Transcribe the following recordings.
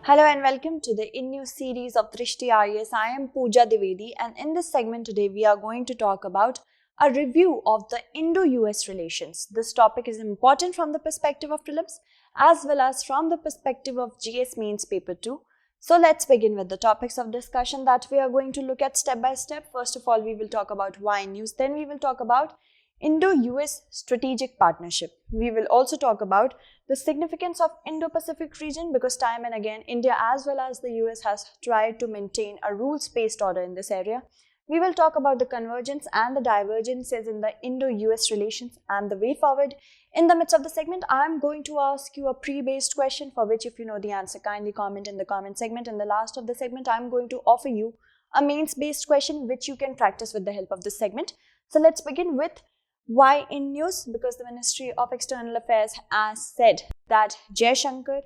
Hello and welcome to the in-new series of Drishti IAS. I am Pooja Dwivedi, and in this segment today we are going to talk about a review of the Indo-US relations. This topic is important from the perspective of prelims as well as from the perspective of GS Mains Paper 2. So let's begin with the topics of discussion that we are going to look at step by step. First of all, we will talk about why news, then we will talk about Indo-US strategic partnership. We will also talk about the significance of Indo-Pacific region because time and again India as well as the US has tried to maintain a rules-based order in this area. We will talk about the convergence and the divergences in the Indo-US relations and the way forward. In the midst of the segment, I am going to ask you a pre-based question for which if you know the answer, kindly comment in the comment segment. In the last of the segment, I am going to offer you a mains-based question which you can practice with the help of this segment. So let's begin with why in news? Because the Ministry of External Affairs has said that Jaishankar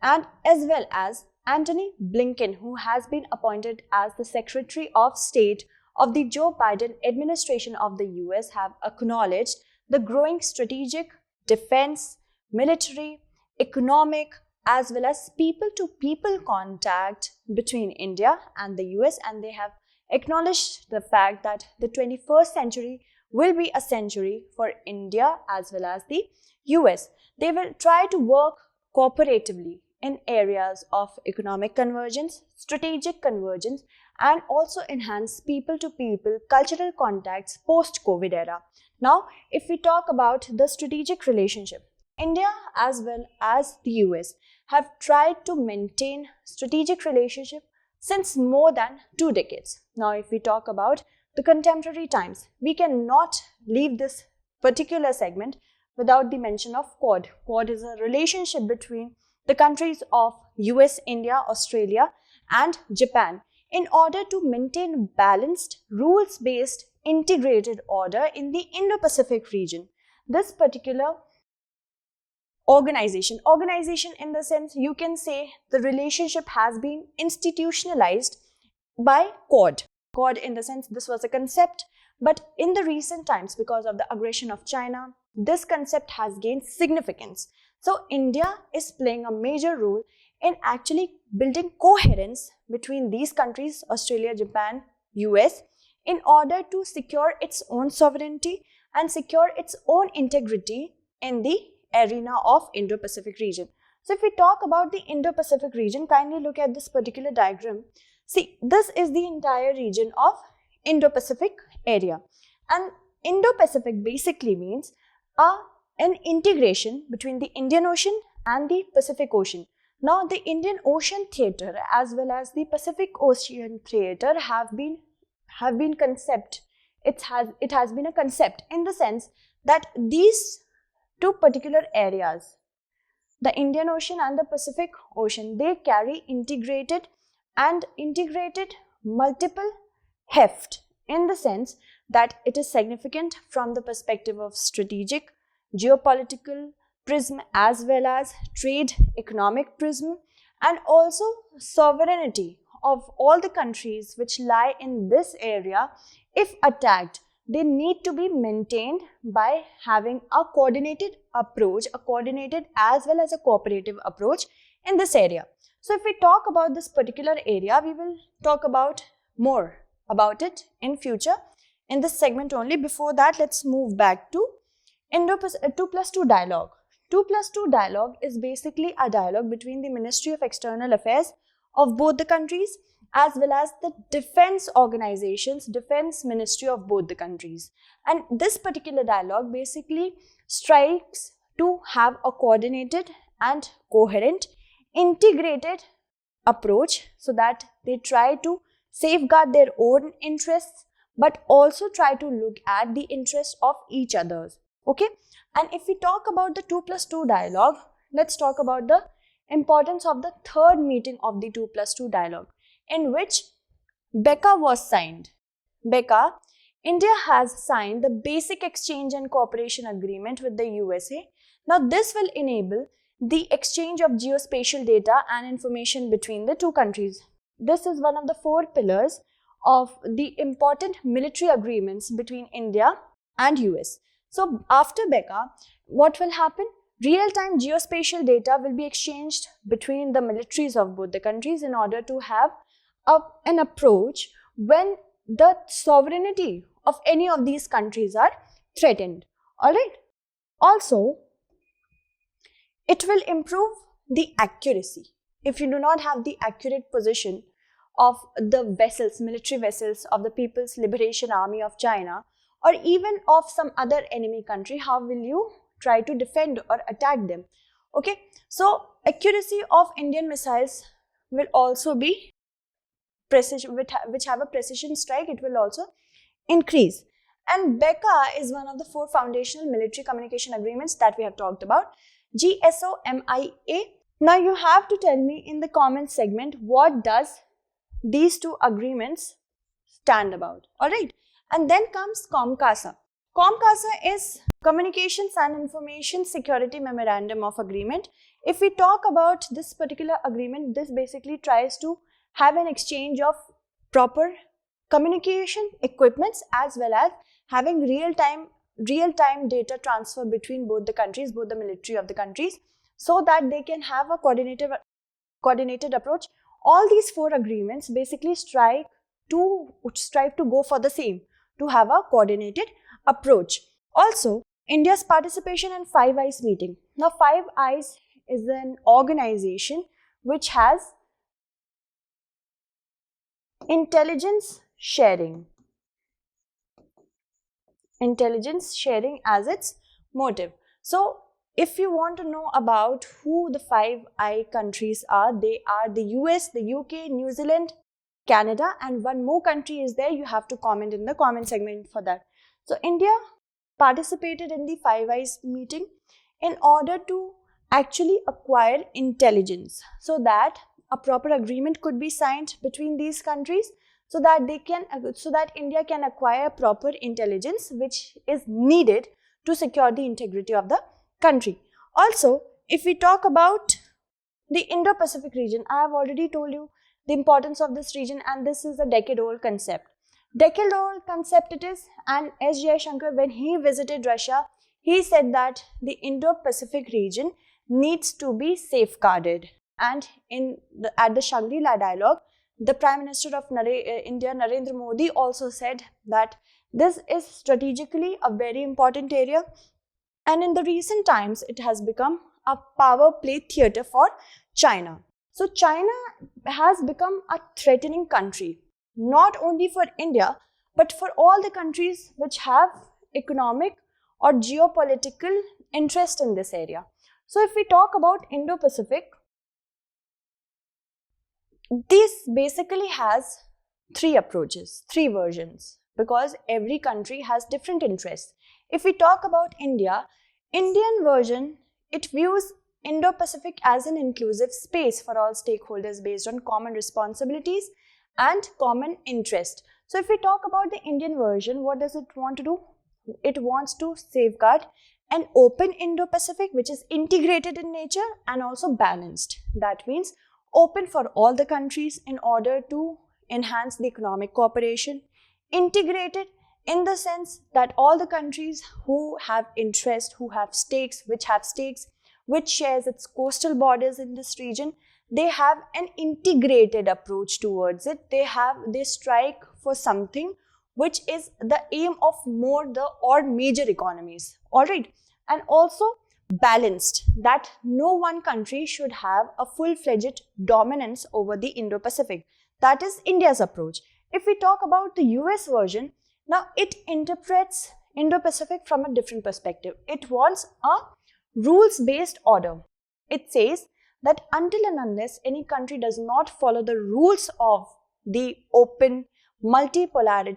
and as well as Antony Blinken, who has been appointed as the Secretary of State of the Joe Biden administration of the US, have acknowledged the growing strategic, defense, military, economic, as well as people-to-people contact between India and the US, and they have acknowledged the fact that the 21st century will be a century for India as well as the US. They will try to work cooperatively in areas of economic convergence, strategic convergence, and also enhance people-to-people cultural contacts post-COVID era. Now, if we talk about the strategic relationship, India as well as the US have tried to maintain strategic relationship since more than 2 decades. Now, if we talk about the contemporary times, we cannot leave this particular segment without the mention of Quad. Quad is a relationship between the countries of US, India, Australia, and Japan in order to maintain balanced, rules-based, integrated order in the Indo-Pacific region. This particular organization in the sense you can say the relationship has been institutionalized by Quad. Quad in the sense this was a concept, but in the recent times because of the aggression of China, this concept has gained significance. So India is playing a major role in actually building coherence between these countries, Australia, Japan, US, in order to secure its own sovereignty and secure its own integrity in the arena of Indo-Pacific region. So if we talk about the Indo-Pacific region, kindly look at this particular diagram. See, this is the entire region of Indo-Pacific area, and Indo-Pacific basically means an integration between the Indian Ocean and the Pacific Ocean. Now, the Indian Ocean Theatre as well as the Pacific Ocean Theatre have been concept. It has been a concept in the sense that these two particular areas, the Indian Ocean and the Pacific Ocean, they carry integrated multiple heft in the sense that it is significant from the perspective of strategic, geopolitical prism as well as trade, economic prism, and also sovereignty of all the countries which lie in this area. If attacked, they need to be maintained by having a coordinated approach, a coordinated as well as a cooperative approach in this area. So if we talk about this particular area, we will talk about more about it in future in this segment only. Before that, let's move back to 2+2 dialogue. 2+2 dialogue is basically a dialogue between the Ministry of External Affairs of both the countries as well as the defense organizations, defense ministry of both the countries. And this particular dialogue basically strives to have a coordinated and coherent integrated approach so that they try to safeguard their own interests but also try to look at the interests of each others. Okay, and if we talk about the 2+2 dialogue, let's talk about the importance of the third meeting of the 2+2 dialogue in which BECA was signed. BECA, India has signed the Basic Exchange and Cooperation Agreement with the USA. Now this will enable the exchange of geospatial data and information between the two countries. This is one of the 4 pillars of the important military agreements between India and US. So after BECA, what will happen? Real-time geospatial data will be exchanged between the militaries of both the countries in order to have an approach when the sovereignty of any of these countries are threatened. Alright. Also, it will improve the accuracy. If you do not have the accurate position of the vessels, military vessels of the People's Liberation Army of China, or even of some other enemy country, how will you try to defend or attack them? Okay, so accuracy of Indian missiles will also be precision, which have a precision strike, it will also increase. And BECA is one of the 4 foundational military communication agreements that we have talked about. GSOMIA. Now you have to tell me in the comment segment what does these 2 agreements stand about. Alright. And then comes COMCASA. COMCASA is Communications and Information Security Memorandum of Agreement. If we talk about this particular agreement, this basically tries to have an exchange of proper communication equipments as well as having real-time data transfer between both the countries, both the military of the countries, so that they can have a coordinated approach. All these 4 agreements basically strive to go for the same, to have a coordinated approach. Also, India's participation in Five Eyes meeting. Now, Five Eyes is an organization which has intelligence sharing as its motive. So, if you want to know about who the Five Eyes countries are, they are the US, the UK, New Zealand, Canada, and one more country is there. You have to comment in the comment segment for that. So, India participated in the Five Eyes meeting in order to actually acquire intelligence, so that a proper agreement could be signed between these countries, so that India can acquire proper intelligence which is needed to secure the integrity of the country. Also, if we talk about the Indo-Pacific region, I have already told you the importance of this region, and this is a decade-old concept. Decade-old concept it is, and S. Jaishankar, when he visited Russia, he said that the Indo-Pacific region needs to be safeguarded. And at the Shangri-La dialogue, the Prime Minister of India, Narendra Modi, also said that this is strategically a very important area, and in the recent times, it has become a power play theater for China. So China has become a threatening country, not only for India, but for all the countries which have economic or geopolitical interest in this area. So if we talk about Indo-Pacific, this basically has 3 approaches, 3 versions, because every country has different interests. If we talk about India, Indian version, it views Indo-Pacific as an inclusive space for all stakeholders based on common responsibilities and common interest. So if we talk about the Indian version, what does it want to do? It wants to safeguard an open Indo-Pacific which is integrated in nature and also balanced. That means open for all the countries in order to enhance the economic cooperation, integrated in the sense that all the countries who have interest, who have stakes, which shares its coastal borders in this region, they have an integrated approach towards it. They strike for something which is the aim of major economies. Alright, and also balanced, that no one country should have a full-fledged dominance over the Indo-Pacific. That is India's approach. If we talk about the US version, now it interprets Indo-Pacific from a different perspective. It wants a rules-based order. It says that until and unless any country does not follow the rules of the open, multipolar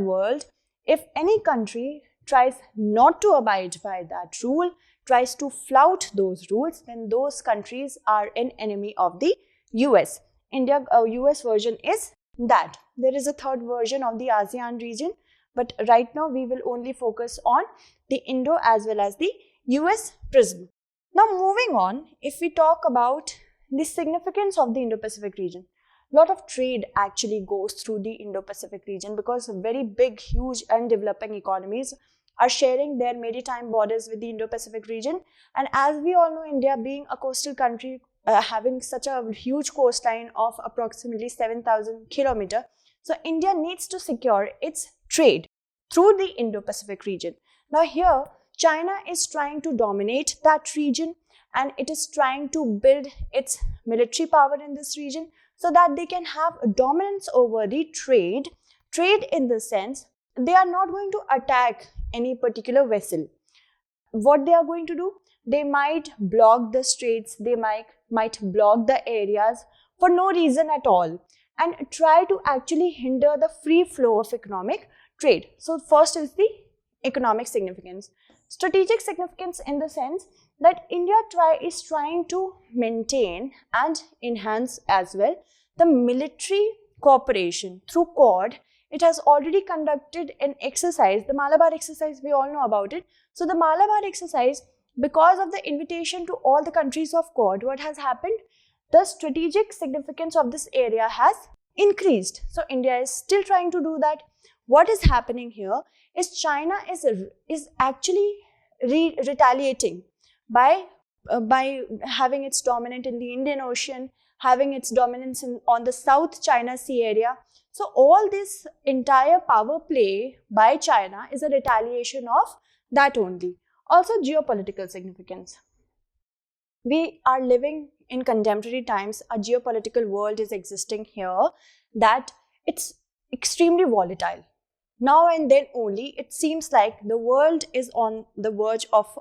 world, if any country tries not to abide by that rule, tries to flout those rules, then those countries are an enemy of the US. US version is that. There is a third version of the ASEAN region, but right now we will only focus on the Indo as well as the US prism. Now moving on, if we talk about the significance of the Indo-Pacific region, a lot of trade actually goes through the Indo-Pacific region because very big, huge and developing economies are sharing their maritime borders with the Indo-Pacific region. And as we all know, India being a coastal country, having such a huge coastline of approximately 7,000 kilometers, so India needs to secure its trade through the Indo-Pacific region. Now here, China is trying to dominate that region, and it is trying to build its military power in this region so that they can have a dominance over the trade. Trade in the sense, they are not going to attack any particular vessel. What they are going to do? They might block the straits, they might block the areas for no reason at all, and try to actually hinder the free flow of economic trade. So first is the economic significance. Strategic significance in the sense that India is trying to maintain and enhance as well the military cooperation through Quad. It has already conducted an exercise, the Malabar exercise, we all know about it. So the Malabar exercise, because of the invitation to all the countries of Quad, what has happened? The strategic significance of this area has increased. So India is still trying to do that. What is happening here is China is actually retaliating by having its dominance in the Indian Ocean, having its dominance on the South China Sea area. So all this entire power play by China is a retaliation of that only. Also geopolitical significance. We are living in contemporary times. A geopolitical world is existing here that it's extremely volatile. Now and then only, it seems like the world is on the verge of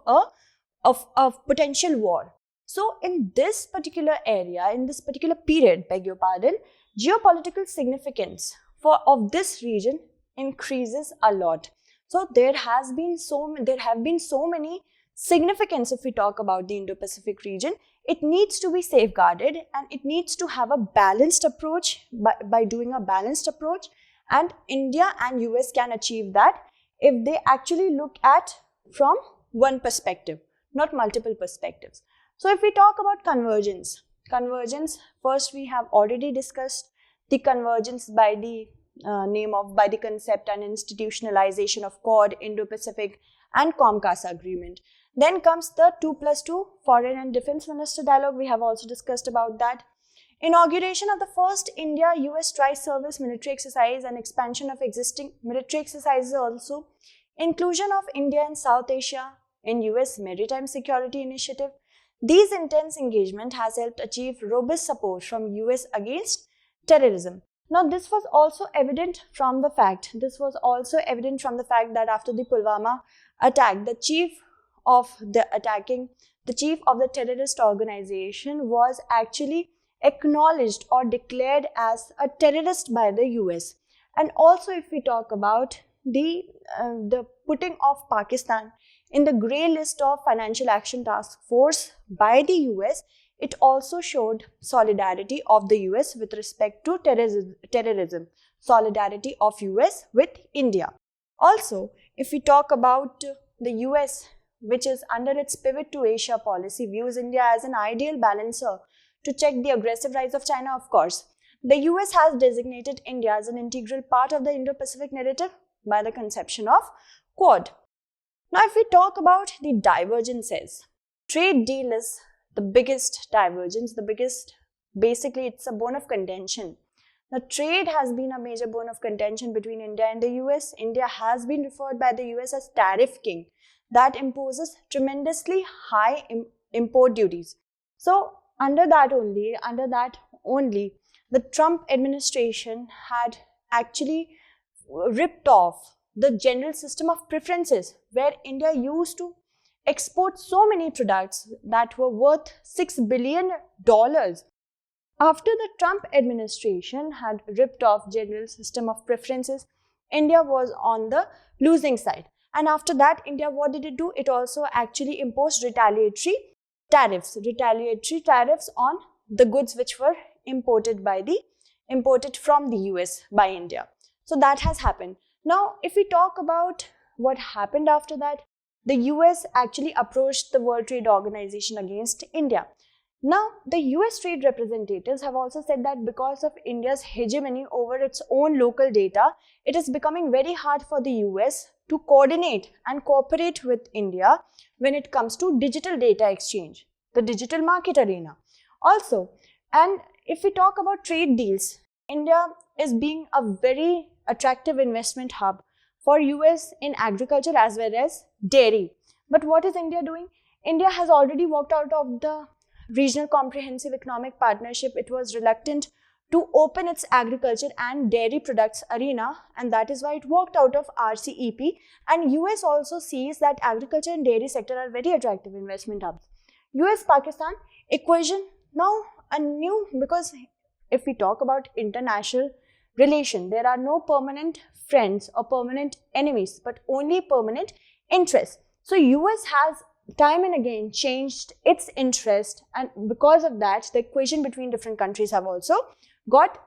a potential war. So in this particular area, in this particular period, beg your pardon, geopolitical significance of this region increases a lot. So there have been so many significance. If we talk about the Indo-Pacific region, it needs to be safeguarded, and it needs to have a balanced approach. By doing a balanced approach, and India and US can achieve that if they actually look at from one perspective, not multiple perspectives. So if we talk about convergence, first we have already discussed the convergence by the by the concept and institutionalization of Quad, Indo-Pacific and COMCASA agreement. Then comes the 2+2 Foreign and Defense Minister dialogue. We have also discussed about that. Inauguration of the first India-US tri-service military exercise and expansion of existing military exercises also. Inclusion of India in South Asia in US Maritime Security Initiative. These intense engagement has helped achieve robust support from US against terrorism. Now this was also evident from the fact that after the Pulwama attack, the chief of the terrorist organization was actually acknowledged or declared as a terrorist by the US. And also if we talk about the putting of Pakistan in the grey list of Financial Action Task Force by the US, it also showed solidarity of the US with respect to terrorism, solidarity of US with India. Also, if we talk about the US, which is under its pivot to Asia policy, views India as an ideal balancer to check the aggressive rise of China, of course. The US has designated India as an integral part of the Indo-Pacific narrative by the conception of Quad. Now, if we talk about the divergences, trade deal is the biggest divergence, basically it's a bone of contention. Now, trade has been a major bone of contention between India and the US. India has been referred by the US as tariff king that imposes tremendously high import duties. So, under that only, the Trump administration had actually ripped off the general system of preferences, where India used to export so many products that were worth $6 billion. After the Trump administration had ripped off general system of preferences, India was on the losing side. And after that, India, what did it do? It also actually imposed retaliatory tariffs on the goods which were imported from the US by India. So that has happened. Now, if we talk about what happened after that, the US actually approached the World Trade Organization against India. Now, the US trade representatives have also said that because of India's hegemony over its own local data, it is becoming very hard for the US to coordinate and cooperate with India when it comes to digital data exchange, the digital market arena. Also, and if we talk about trade deals, India is being a very attractive investment hub for US in agriculture as well as dairy. But what is India doing? India has already walked out of the Regional Comprehensive Economic Partnership. It was reluctant to open its agriculture and dairy products arena, and that is why it walked out of RCEP. And US also sees that agriculture and dairy sector are very attractive investment hubs. US-Pakistan equation, now a new, because if we talk about international relation, there are no permanent friends or permanent enemies, but only permanent interests. So US has time and again changed its interest, and because of that, the equation between different countries have also got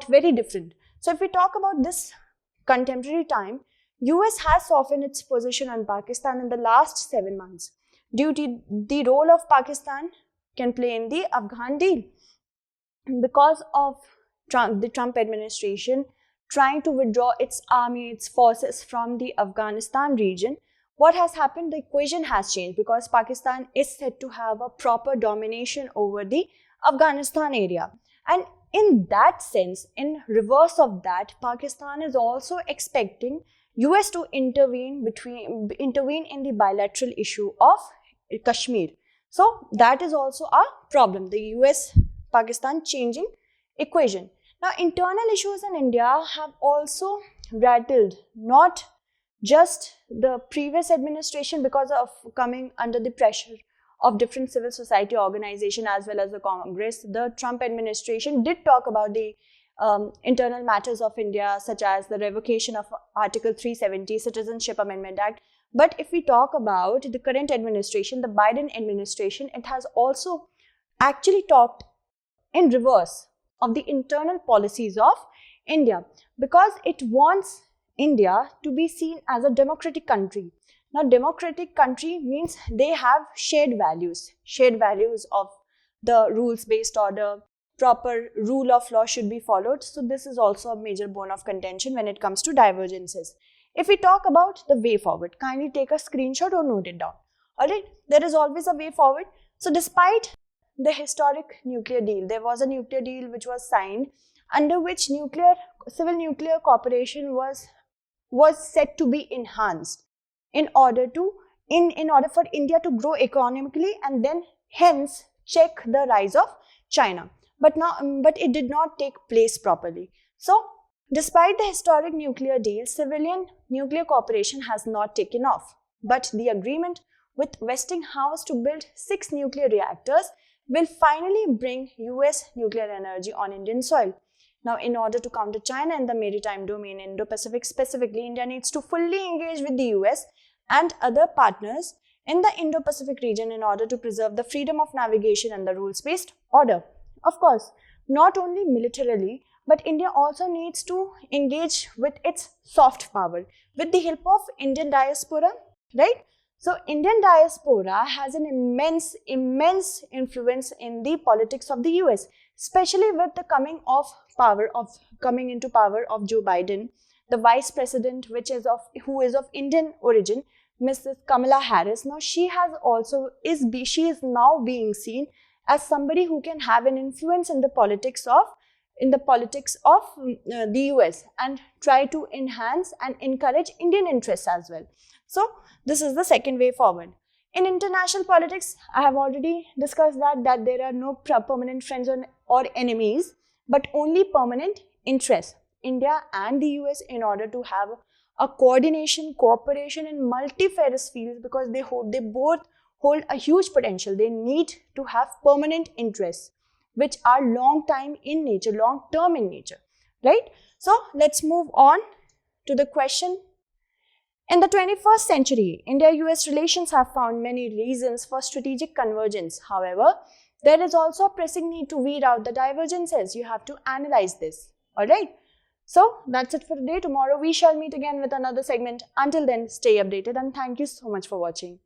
very different. So if we talk about this contemporary time, US has softened its position on Pakistan in the last 7 months due to the role of Pakistan can play in the Afghan deal. Because of the Trump administration trying to withdraw its army, its forces from the Afghanistan region, what has happened? The equation has changed because Pakistan is said to have a proper domination over the Afghanistan area. And in that sense, in reverse of that, Pakistan is also expecting US to intervene in the bilateral issue of Kashmir. So that is also a problem, the US-Pakistan changing equation. Now, internal issues in India have also rattled not just the previous administration because of coming under the pressure of different civil society organizations as well as the Congress. The Trump administration did talk about the internal matters of India, such as the revocation of Article 370, Citizenship Amendment Act. But if we talk about the current administration, the Biden administration, it has also actually talked in reverse of the internal policies of India because it wants India to be seen as a democratic country. Now, democratic country means they have shared values of the rules-based order, proper rule of law should be followed. So this is also a major bone of contention when it comes to divergences. If we talk about the way forward, kindly take a screenshot or note it down. Alright, there is always a way forward. So despite the historic nuclear deal, there was a nuclear deal which was signed under which civil nuclear cooperation was said to be enhanced in order for India to grow economically and then hence check the rise of China. But it did not take place properly. So despite the historic nuclear deal, civilian nuclear cooperation has not taken off. But the agreement with Westinghouse to build 6 nuclear reactors will finally bring US nuclear energy on Indian soil. Now, in order to counter China in the maritime domain, Indo-Pacific specifically, India needs to fully engage with the US and other partners in the Indo-Pacific region in order to preserve the freedom of navigation and the rules-based order. Of course, not only militarily, but India also needs to engage with its soft power with the help of Indian diaspora, right? So, Indian diaspora has an immense influence in the politics of the US, especially with the coming into power of Joe Biden, the vice president, who is of Indian origin, Mrs. Kamala Harris. Now, she is now being seen as somebody who can have an influence in the politics of the US and try to enhance and encourage Indian interests as well. So this is the second way forward. In international politics, I have already discussed that there are no permanent friends or enemies, but only permanent interests. India and the US, in order to have a cooperation in multifarious fields, because they both hold a huge potential, they need to have permanent interests, which are long-term in nature, right? So let's move on to the question. In the 21st century, India-US relations have found many reasons for strategic convergence. However, there is also a pressing need to weed out the divergences. You have to analyze this. Alright? So, that's it for today. Tomorrow we shall meet again with another segment. Until then, stay updated and thank you so much for watching.